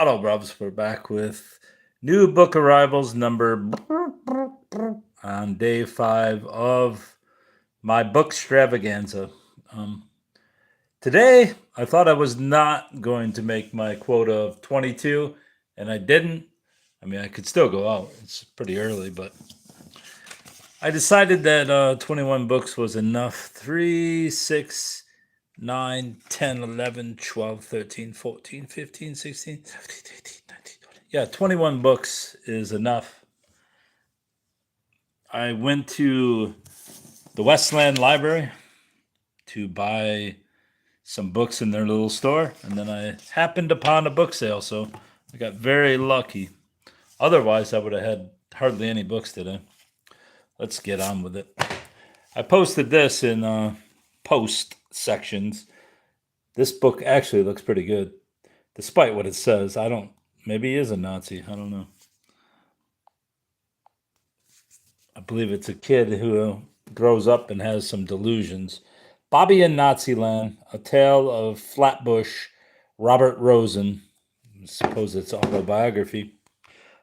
Hello, Brubs. We're back with new book arrivals number on day 5 of my book extravaganza. Um, Today, I thought I was not going to make my quota of 22, and I didn't. I mean, I could still go out. It's pretty early, but I decided that 21 books was enough. 3, 6, 9, 10, 11, 12, 13, 14, 15, 16, 17, 18, 19, 20. Yeah, 21 books is enough. I went to the Westland Library to buy some books in their little store, and then I happened upon a book sale, so I got very lucky. Otherwise, I would have had hardly any books today. Let's get on with it. I posted this in post sections. This book actually looks pretty good, despite what it says. Maybe he is a Nazi. I don't know. I believe it's a kid who grows up and has some delusions. Bobby in Naziland, a tale of Flatbush, Robert Rosen. I suppose it's autobiography.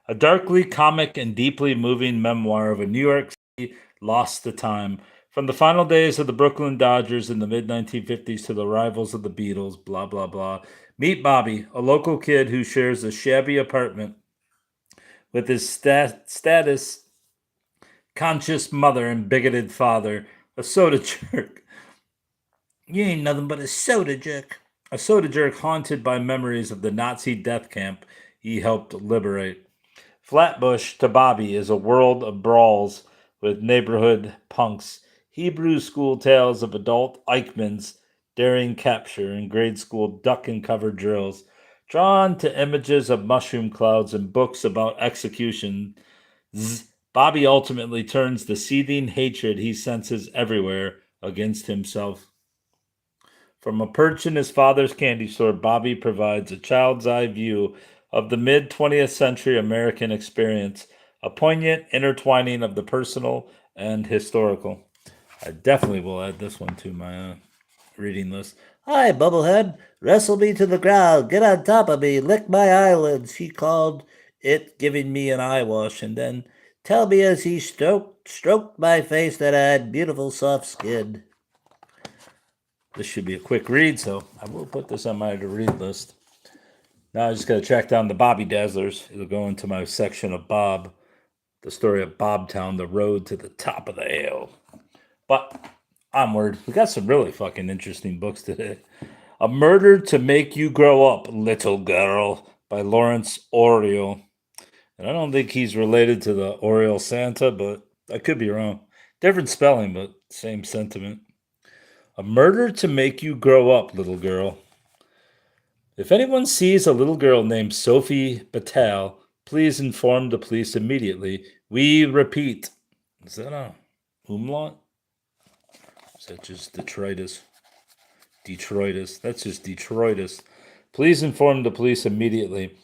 A darkly comic and deeply moving memoir of a New York City lost to time. From the final days of the Brooklyn Dodgers in the mid 1950s to the rivals of the Beatles, blah, blah, blah. Meet Bobby, a local kid who shares a shabby apartment with his status conscious mother and bigoted father, a soda jerk. You ain't nothing but a soda jerk. A soda jerk haunted by memories of the Nazi death camp he helped liberate. Flatbush to Bobby is a world of brawls with neighborhood punks, Hebrew school tales of adult Eichmanns daring capture, and grade school duck and cover drills, drawn to images of mushroom clouds and books about executions. Bobby ultimately turns the seething hatred he senses everywhere against himself. From a perch in his father's candy store, Bobby provides a child's eye view of the mid 20th century American experience, a poignant intertwining of the personal and historical. I definitely will add this one to my reading list. Hi, Bubblehead. Wrestle me to the ground. Get on top of me. Lick my eyelids. He called it, giving me an eye wash, and then tell me as he stroked my face that I had beautiful soft skin. This should be a quick read, so I will put this on my to-read list. Now I just got to track down the Bobby Dazzlers. It'll go into my section of Bob, the story of Bobtown, the road to the top of the hill. But onward, we got some really fucking interesting books today. A Murder to Make You Grow Up, Little Girl, by Lawrence Oriel. And I don't think he's related to the Oriel Santa, but I could be wrong. Different spelling, but same sentiment. A Murder to Make You Grow Up, Little Girl. If anyone sees a little girl named Sophie Batal, please inform the police immediately. We repeat. Is that a umlaut? Is that just detritus? Detroitus. That's just Detroitus. Please inform the police immediately.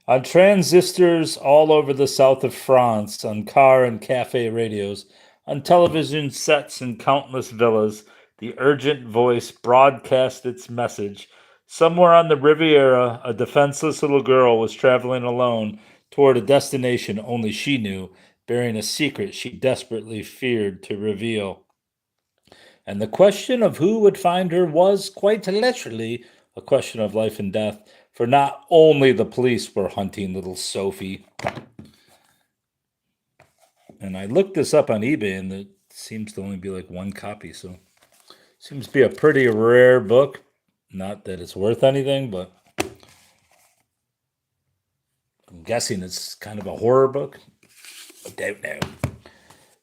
On transistors all over the south of France, on car and cafe radios, on television sets in countless villas, the urgent voice broadcast its message. Somewhere on the Riviera, a defenseless little girl was traveling alone toward a destination only she knew, bearing a secret she desperately feared to reveal. And the question of who would find her was, quite literally, a question of life and death, for not only the police were hunting little Sophie. And I looked this up on eBay, and it seems to only be like one copy, so seems to be a pretty rare book. Not that it's worth anything, but I'm guessing it's kind of a horror book. I don't know.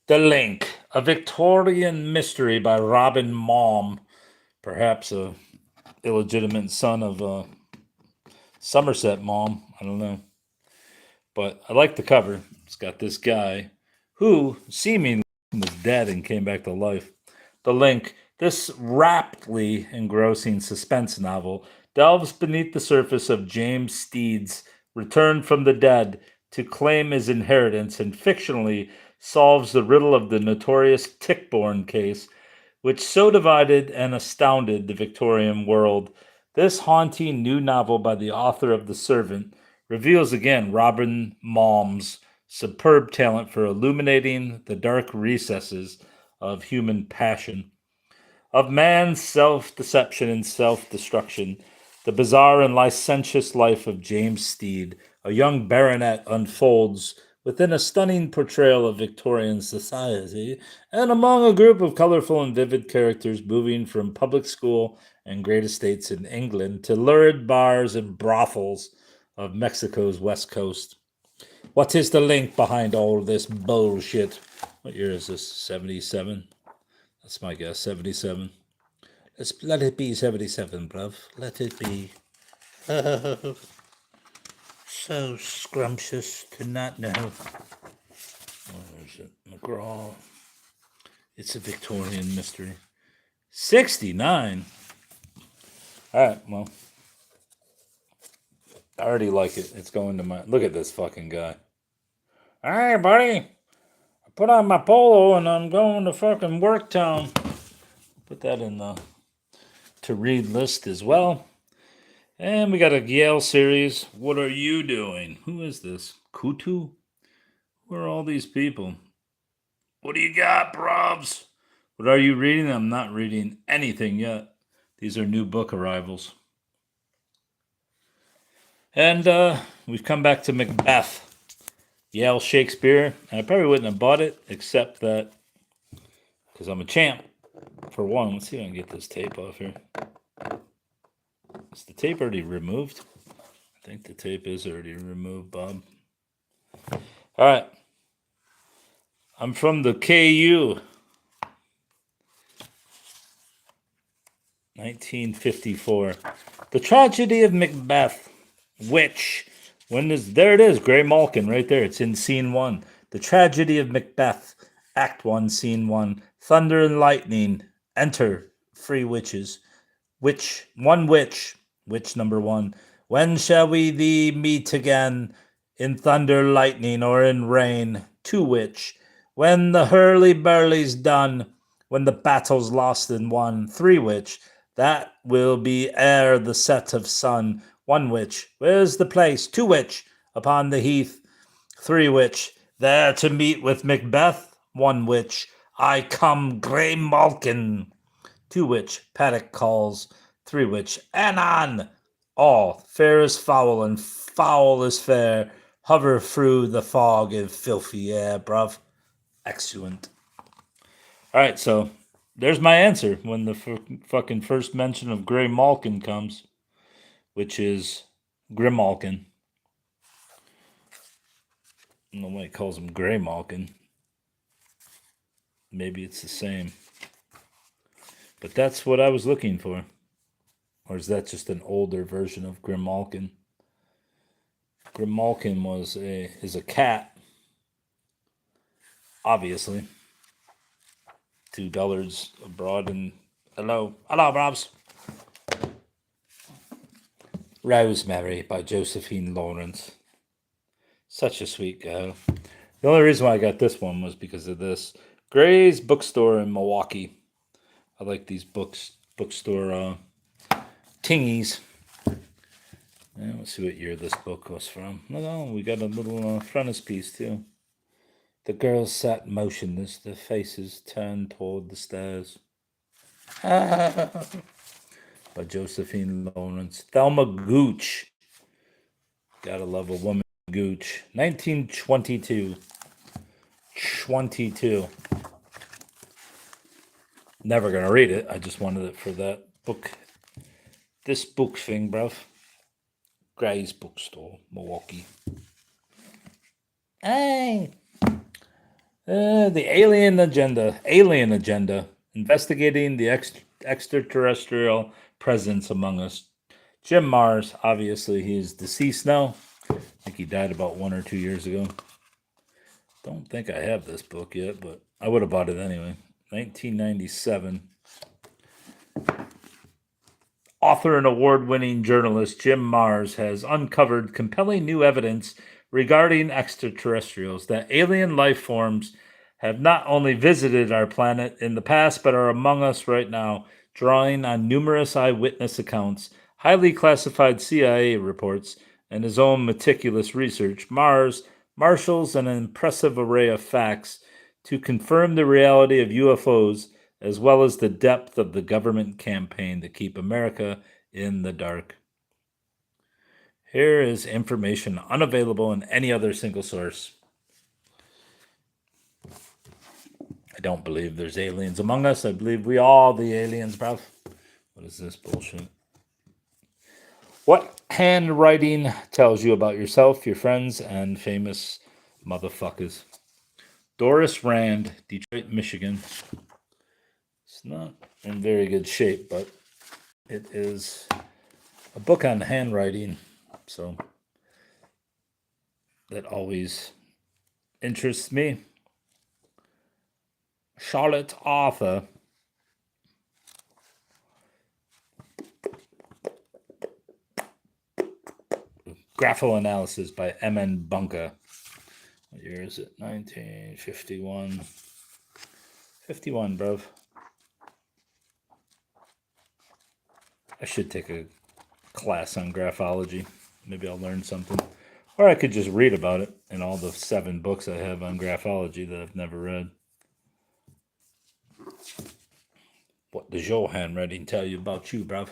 The Link, a Victorian mystery by Robin Malm, perhaps a illegitimate son of Somerset Maugham. I don't know. But I like the cover. It's got this guy who seemingly was dead and came back to life. The Link, this raptly engrossing suspense novel, delves beneath the surface of James Steed's return from the dead to claim his inheritance and fictionally solves the riddle of the notorious Tichborne case, which so divided and astounded the Victorian world. This haunting new novel by the author of The Servant reveals again Robin Malm's superb talent for illuminating the dark recesses of human passion, of man's self deception and self destruction. The bizarre and licentious life of James Steed, a young baronet, unfolds within a stunning portrayal of Victorian society and among a group of colorful and vivid characters moving from public school and great estates in England to lurid bars and brothels of Mexico's west coast. What is the link behind all this bullshit? What year is this? 77? That's my guess, 77. Let it be 77, bruv. Let it be. So scrumptious to not know. Where is it? McGraw. It's a Victorian mystery. 69. All right, well. I already like it. It's going to my... Look at this fucking guy. Hey, buddy. I put on my polo and I'm going to fucking Worktown. Put that in the to read list as well. And we got a Yale series. What are you doing? Who is this? Kutu? Who are all these people? What do you got, bruvs? What are you reading? I'm not reading anything yet. These are new book arrivals. And we've come back to Macbeth. Yale Shakespeare. I probably wouldn't have bought it, except that because I'm a champ. For one, let's see if I can get this tape off here. Is the tape already removed? I think the tape is already removed, Bob. All right. I'm from the KU. 1954. The Tragedy of Macbeth, which, there it is, Gray Malkin right there. It's in Scene 1. The Tragedy of Macbeth, Act 1, Scene 1. Thunder and lightning, enter, free witches. Witch number 1. When shall we thee meet again, in thunder, lightning, or in rain? 2 witch. When the hurly-burly's done, when the battle's lost and won. 3 witch. That will be ere the set of sun. 1 witch. Where's the place? 2 witch. Upon the heath. 3 witch. There to meet with Macbeth. 1 witch. I come, Grey Malkin. 2 witch. Paddock calls. 3 witch. Anon. All. Fair is foul and foul is fair. Hover through the fog and filthy air, bruv. Excellent. All right, so there's my answer when the fucking first mention of Grey Malkin comes, which is Grimalkin. I don't know why he calls him Grey Malkin. Maybe it's the same. But that's what I was looking for. Or is that just an older version of Grimalkin? Grimalkin is a cat. Obviously. 2 dullards abroad and hello, Robs. Rosemary by Josephine Lawrence. Such a sweet girl. The only reason why I got this one was because of this. Gray's Bookstore in Milwaukee. I like these bookstore tingies. Yeah, let's see what year this book was from. No, we got a little frontispiece too. The girls sat motionless, their faces turned toward the stairs. By Josephine Lawrence. Thelma Gooch. Gotta love a woman Gooch. 1922. 22. Never gonna read it. I just wanted it for that book. This book thing, bruv. Gray's Bookstore, Milwaukee. Hey! The Alien Agenda. Investigating the extraterrestrial presence among us. Jim Mars, obviously he is deceased now. I think he died about 1 or 2 years ago. Don't think I have this book yet, but I would have bought it anyway. 1997. Author and award-winning journalist Jim Mars has uncovered compelling new evidence regarding extraterrestrials, that alien life forms have not only visited our planet in the past, but are among us right now, drawing on numerous eyewitness accounts, highly classified CIA reports, and his own meticulous research, Mars marshals an impressive array of facts to confirm the reality of UFOs as well as the depth of the government campaign to keep America in the dark. Here is information unavailable in any other single source. I don't believe there's aliens among us. I believe we all the aliens, bruv. What is this bullshit? What handwriting tells you about yourself, your friends, and famous motherfuckers? Doris Rand, Detroit, Michigan. It's not in very good shape, but it is a book on handwriting, so that always interests me. Charlotte Arthur. Graphoanalysis by M.N. Bunker. What year is it? 1951. 51, bruv. I should take a class on graphology. Maybe I'll learn something. Or I could just read about it in all the 7 books I have on graphology that I've never read. What does your handwriting tell you about you, bruv?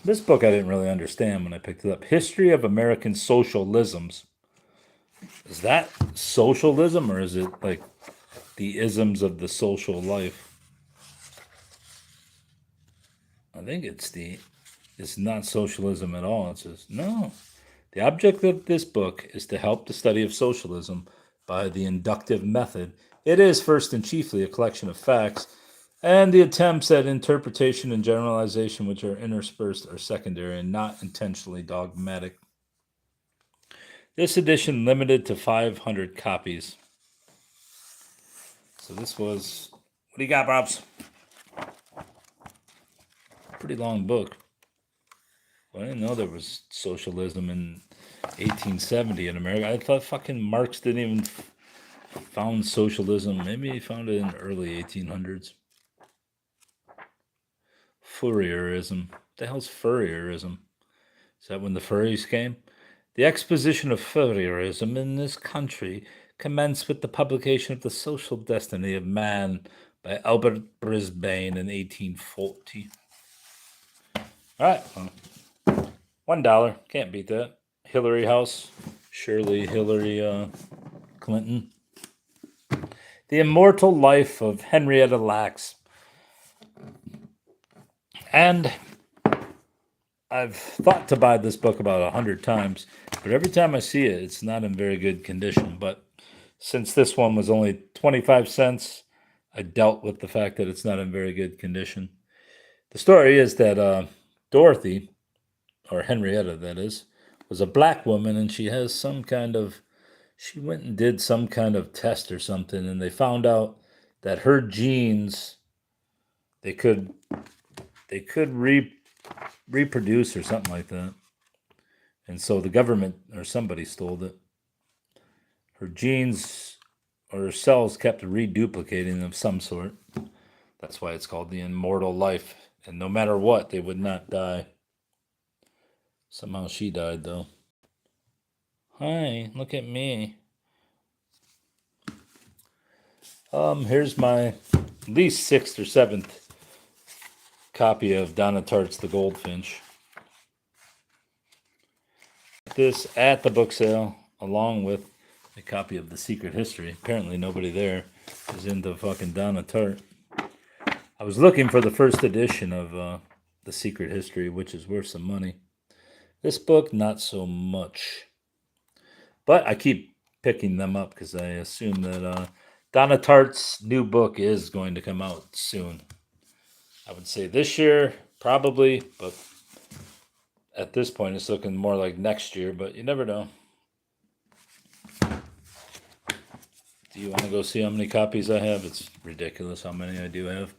This book I didn't really understand when I picked it up. History of American Socialisms. Is that socialism, or is it like the isms of the social life? I think it's not socialism at all. It says, no. The object of this book is to help the study of socialism by the inductive method. It is first and chiefly a collection of facts, and the attempts at interpretation and generalization which are interspersed are secondary and not intentionally dogmatic. This edition limited to 500 copies. So this was, what do you got, Bobs? Pretty long book. Well, I didn't know there was socialism in 1870 in America. I thought fucking Marx didn't even found socialism. Maybe he found it in the early 1800s. Fourierism. What the hell's Fourierism? Is that when the furries came? The exposition of Fourierism in this country commenced with the publication of The Social Destiny of Man by Albert Brisbane in 1840. All right. $1. Can't beat that. Hillary House. Shirley Hillary Clinton. The Immortal Life of Henrietta Lacks. And I've thought to buy this book about 100 times, but every time I see it, it's not in very good condition. But since this one was only 25 cents, I dealt with the fact that it's not in very good condition. The story is that Dorothy, or Henrietta that is, was a black woman, and she went and did some kind of test or something, and they found out that her genes, they could reproduce or something like that. And so the government or somebody stole it. Her genes or her cells kept reduplicating of some sort. That's why it's called the immortal life. And no matter what, they would not die. Somehow she died, though. Hi, look at me. Here's my at least 6th or 7th copy of Donna Tartt's The Goldfinch. This at the book sale, along with a copy of The Secret History. Apparently nobody there is into fucking Donna Tartt. I was looking for the first edition of The Secret History, which is worth some money. This book, not so much. But I keep picking them up because I assume that Donna Tartt's new book is going to come out soon. I would say this year, probably, but at this point it's looking more like next year, but you never know. Do you want to go see how many copies I have? It's ridiculous how many I do have.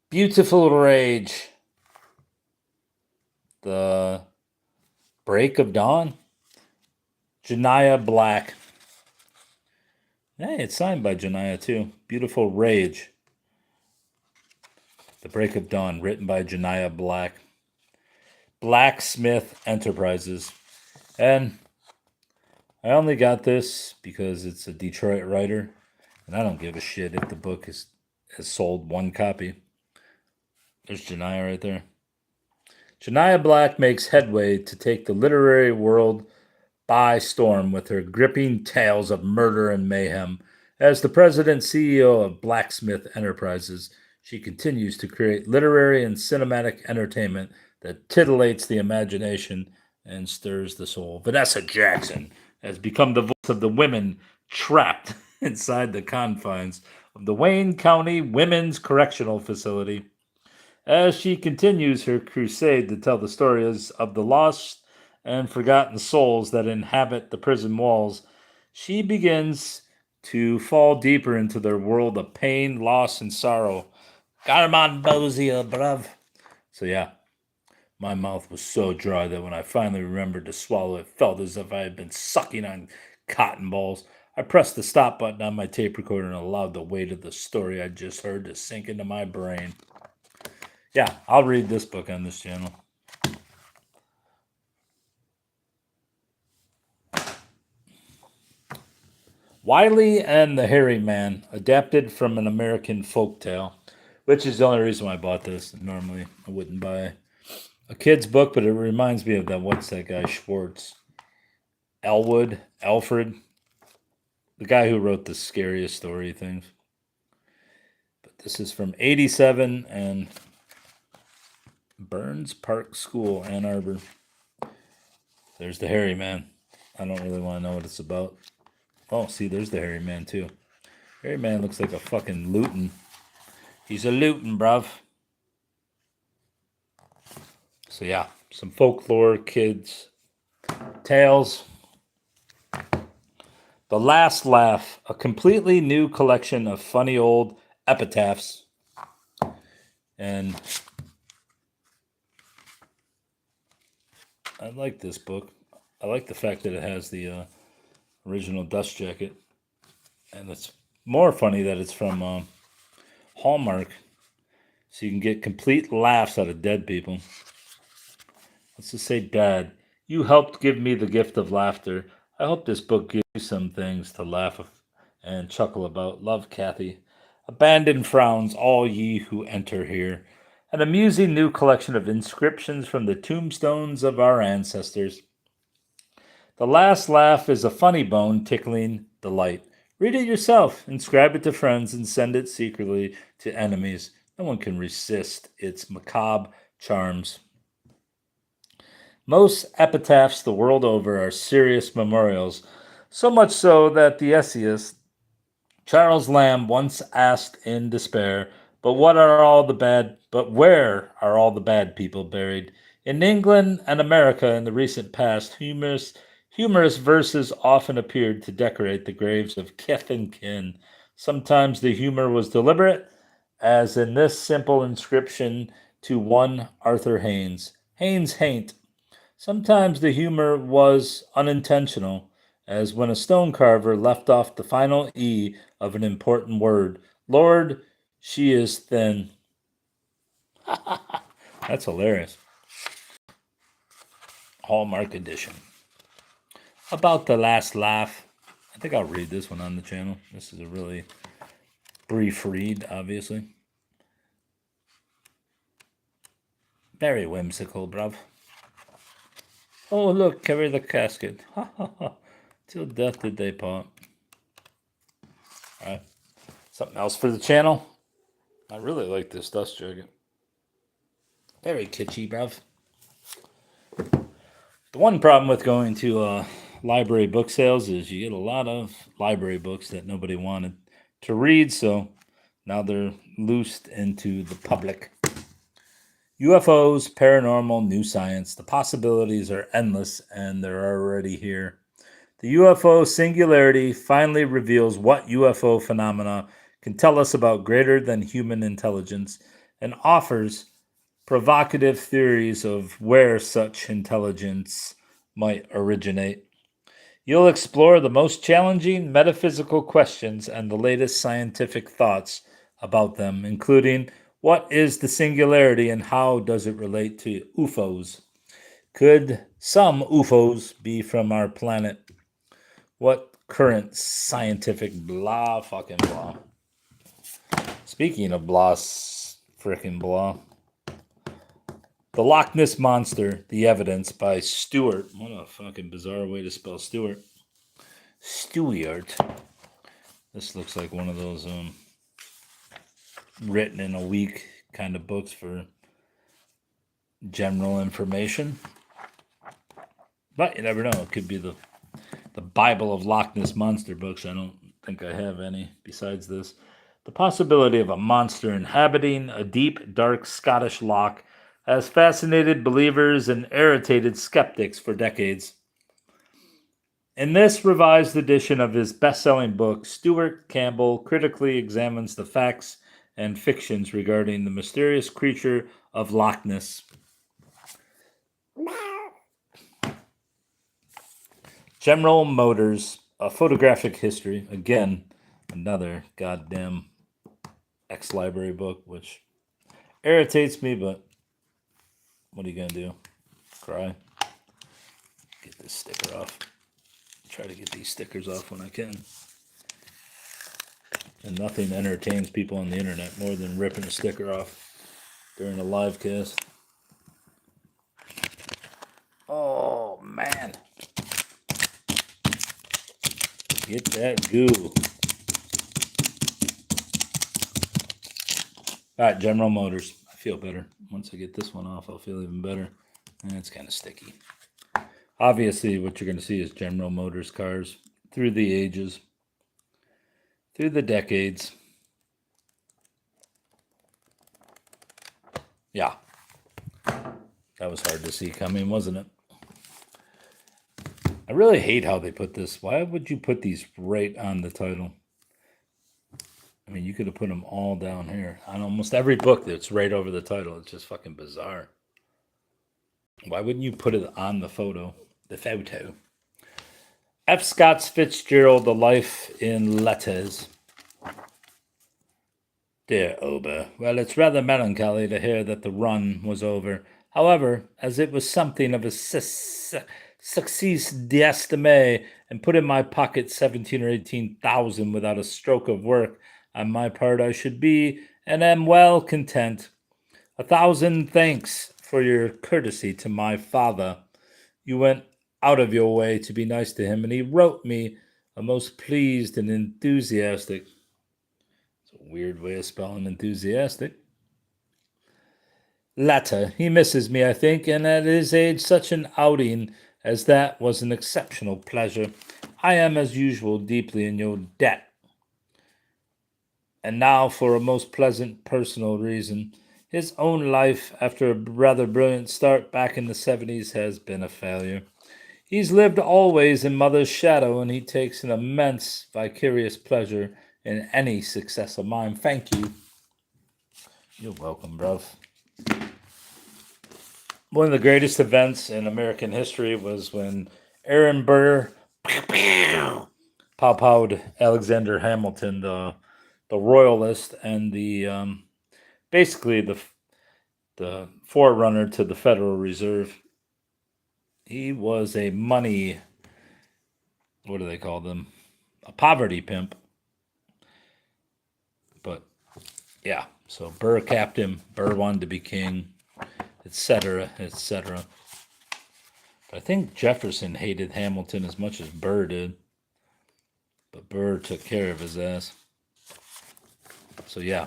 Beautiful Rage. The Break of Dawn. Janiyah Black. Hey, it's signed by Janiyah too. Beautiful Rage. The Break of Dawn, written by Janiyah Black. Blacksmith Enterprises. And I only got this because it's a Detroit writer, and I don't give a shit if the book has sold one copy. There's Janiyah right there. Janiyah Black makes headway to take the literary world by storm with her gripping tales of murder and mayhem. As the president CEO of Blacksmith Enterprises, she continues to create literary and cinematic entertainment that titillates the imagination and stirs the soul. Vanessa Jackson has become the voice of the women trapped inside the confines of the Wayne County Women's Correctional Facility. As she continues her crusade to tell the stories of the lost and forgotten souls that inhabit the prison walls, she begins to fall deeper into their world of pain, loss, and sorrow. Got him on Bozier, bruv. So yeah, my mouth was so dry that when I finally remembered to swallow, it felt as if I had been sucking on cotton balls. I pressed the stop button on my tape recorder and allowed the weight of the story I just heard to sink into my brain. Yeah, I'll read this book on this channel. Wiley and the Hairy Man, adapted from an American folktale, which is the only reason why I bought this. Normally, I wouldn't buy a kid's book, but it reminds me of that, what's that guy, Schwartz? Alfred, the guy who wrote the Scariest Story things. But this is from 87 and Burns Park School, Ann Arbor. There's the Hairy Man. I don't really want to know what it's about. Oh, see, there's the Hairy Man, too. Hairy Man looks like a fucking Luton. He's a Luton, bruv. So, yeah, some folklore, kids, tales. The Last Laugh, a completely new collection of funny old epitaphs. And I like this book. I like the fact that it has the original dust jacket. And it's more funny that it's from Hallmark. So you can get complete laughs out of dead people. Let's just say, Dad, you helped give me the gift of laughter. I hope this book gives you some things to laugh and chuckle about. Love, Kathy. Abandon frowns, all ye who enter here. An amusing new collection of inscriptions from the tombstones of our ancestors. The Last Laugh is a funny bone tickling delight. Read it yourself, inscribe it to friends, and send it secretly to enemies. No one can resist its macabre charms. Most epitaphs the world over are serious memorials, so much so that the essayist Charles Lamb once asked in despair, But where are all the bad people buried? In England and America in the recent past, humorous verses often appeared to decorate the graves of kith and kin. Sometimes the humor was deliberate, as in this simple inscription to one Arthur Haynes. Haynes hain't. Sometimes the humor was unintentional, as when a stone carver left off the final E of an important word. Lord, she is thin. That's hilarious. Hallmark edition. About the Last Laugh. I think I'll read this one on the channel. This is a really brief read, obviously. Very whimsical, bruv. Oh, look, carry the casket. Ha ha ha. Till death did they part. Alright. Something else for the channel. I really like this dust jacket. Very kitschy, bruv. The one problem with going to library book sales is you get a lot of library books that nobody wanted to read, so now they're loosed into the public. UFOs, paranormal, new science. The possibilities are endless, and they're already here. The UFO singularity finally reveals what UFO phenomena can tell us about greater than human intelligence and offers provocative theories of where such intelligence might originate. You'll explore the most challenging metaphysical questions and the latest scientific thoughts about them, including what is the singularity and how does it relate to UFOs? Could some UFOs be from our planet? What current scientific blah fucking blah? Speaking of blah frickin' blah, The Loch Ness Monster, The Evidence by Stewart. What a fucking bizarre way to spell Stewart. Stewart. This looks like one of those written in a week kind of books for general information. But you never know. It could be the Bible of Loch Ness Monster books. I don't think I have any besides this. The possibility of a monster inhabiting a deep, dark Scottish loch has fascinated believers and irritated skeptics for decades. In this revised edition of his best-selling book, Stuart Campbell critically examines the facts and fictions regarding the mysterious creature of Loch Ness. General Motors, A Photographic History. Again, another goddamn ex-library book, which irritates me, but what are you going to do? Cry? Get this sticker off. Try to get these stickers off when I can. And nothing entertains people on the internet more than ripping a sticker off during a live cast. Oh, man. Get that goo. All right, General Motors. I feel better. Once I get this one off, I'll feel even better. And it's kind of sticky. Obviously, what you're going to see is General Motors cars through the ages, through the decades. Yeah. That was hard to see coming, wasn't it? I really hate how they put this. Why would you put these right on the title? I mean, you could have put them all down here. On almost every book that's right over the title. It's just fucking bizarre. Why wouldn't you put it on the photo? The photo. F. Scott Fitzgerald, A Life in Letters. Dear Ober, well, it's rather melancholy to hear that the run was over. However, as it was something of a success d'estime and put in my pocket 17 or 18,000 without a stroke of work on my part, I should be and am well content. 1,000 thanks for your courtesy to my father. You went out of your way to be nice to him, and he wrote me a most pleased and enthusiastic. It's a weird way of spelling enthusiastic. Letter. He misses me, I think, and at his age, such an outing as that was an exceptional pleasure. I am, as usual, deeply in your debt. And now for a most pleasant personal reason. His own life, after a rather brilliant start back in the 70s, has been a failure. He's lived always in Mother's shadow, and he takes an immense vicarious pleasure in any success of mine. Thank you. You're welcome, bruv. One of the greatest events in American history was when Aaron Burr pow-powed Alexander Hamilton, the royalist and the basically the forerunner to the Federal Reserve. He was a money, what do they call them? A poverty pimp. But yeah, so Burr capped him. Burr wanted to be king, etc., etc. I think Jefferson hated Hamilton as much as Burr did. But Burr took care of his ass. So yeah,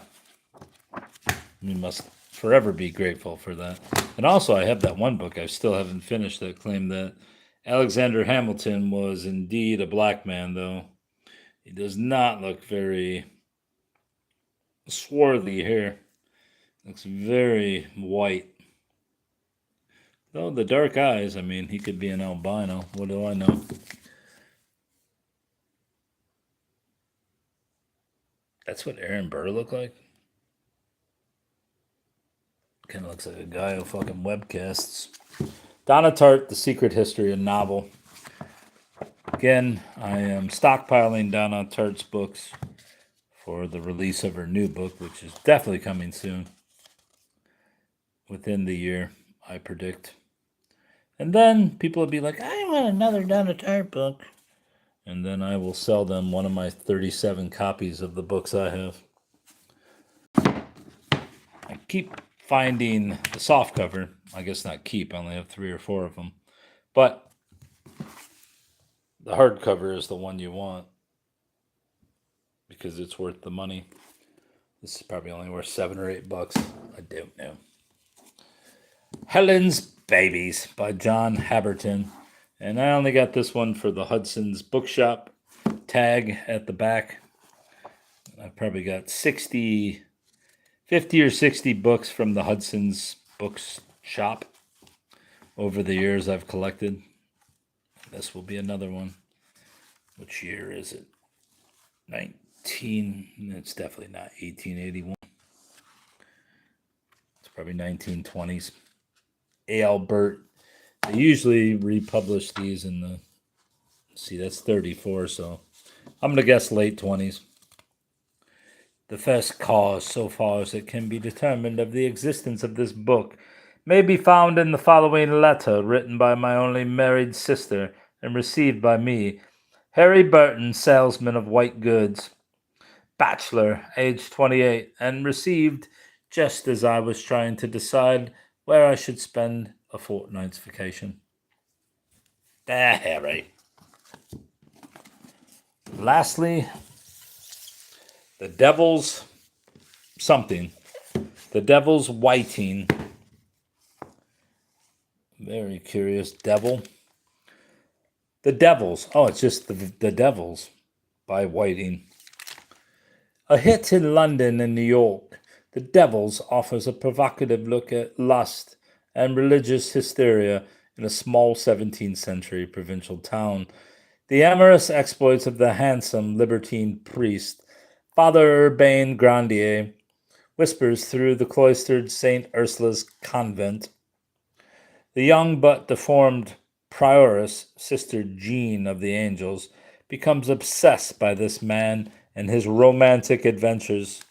we must forever be grateful for that. And also, I have that one book I still haven't finished that claimed that Alexander Hamilton was indeed a black man, though he does not look very swarthy here. Looks very white. Though the dark eyes, I mean, he could be an albino. What do I know? That's what Aaron Burr looked like. Kind of looks like a guy who fucking webcasts. Donna Tartt, The Secret History, a novel. Again, I am stockpiling Donna Tartt's books for the release of her new book, which is definitely coming soon. Within the year, I predict. And then people will be like, I want another Donna Tartt book. And then I will sell them one of my 37 copies of the books I have. I keep finding the softcover. I guess not keep, I only have 3 or 4 of them. But the hardcover is the one you want because it's worth the money. This is probably only worth $7 or $8. I don't know. Helen's Babies by John Haberton. And I only got this one for the Hudson's Bookshop tag at the back. I probably got 50 or 60 books from the Hudson's Books shop over the years I've collected. This will be another one. Which year is it? It's definitely not 1881. It's probably 1920s. Albert. They usually republish these in the, see, that's 34, so I'm going to guess late 20s. The first cause, so far as it can be determined, of the existence of this book may be found in the following letter written by my only married sister and received by me, Harry Burton, salesman of white goods, bachelor, age 28, and received just as I was trying to decide where I should spend a fortnight's vacation. Harry. Lastly, the Devil's something. The Devil's Whiting. Very curious. Devil. The Devils. Oh, it's just the Devils by Whiting. A hit in London and New York, The Devils offers a provocative look at lust and religious hysteria in a small 17th century provincial town. The amorous exploits of the handsome libertine priest, Father Urbain Grandier, whispers through the cloistered St. Ursula's convent. The young but deformed prioress, Sister Jean of the Angels, becomes obsessed by this man and his romantic adventures,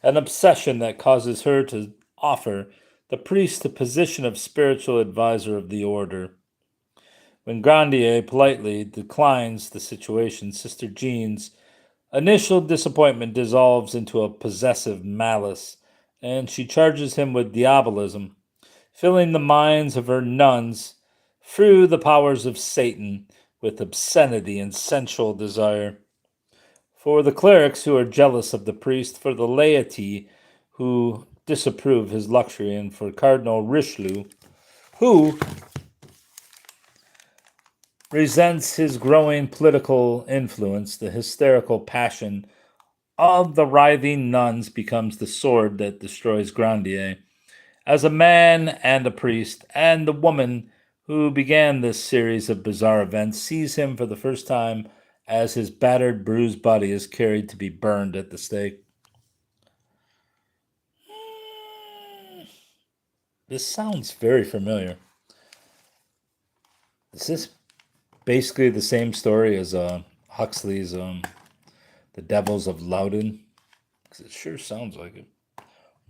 an obsession that causes her to offer the priest the position of spiritual advisor of the order. When Grandier politely declines the situation, Sister Jean's initial disappointment dissolves into a possessive malice, and she charges him with diabolism, filling the minds of her nuns through the powers of Satan with obscenity and sensual desire. For the clerics who are jealous of the priest, for the laity who disapprove his luxury, and for Cardinal Richelieu, who resents his growing political influence, the hysterical passion of the writhing nuns becomes the sword that destroys Grandier. As a man and a priest, and the woman who began this series of bizarre events sees him for the first time as his battered, bruised body is carried to be burned at the stake. This sounds very familiar. Is this basically the same story as Huxley's The Devils of Loudon? Because it sure sounds like it.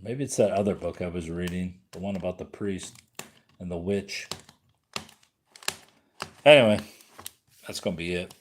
Maybe it's that other book I was reading, the one about the priest and the witch. Anyway, that's going to be it.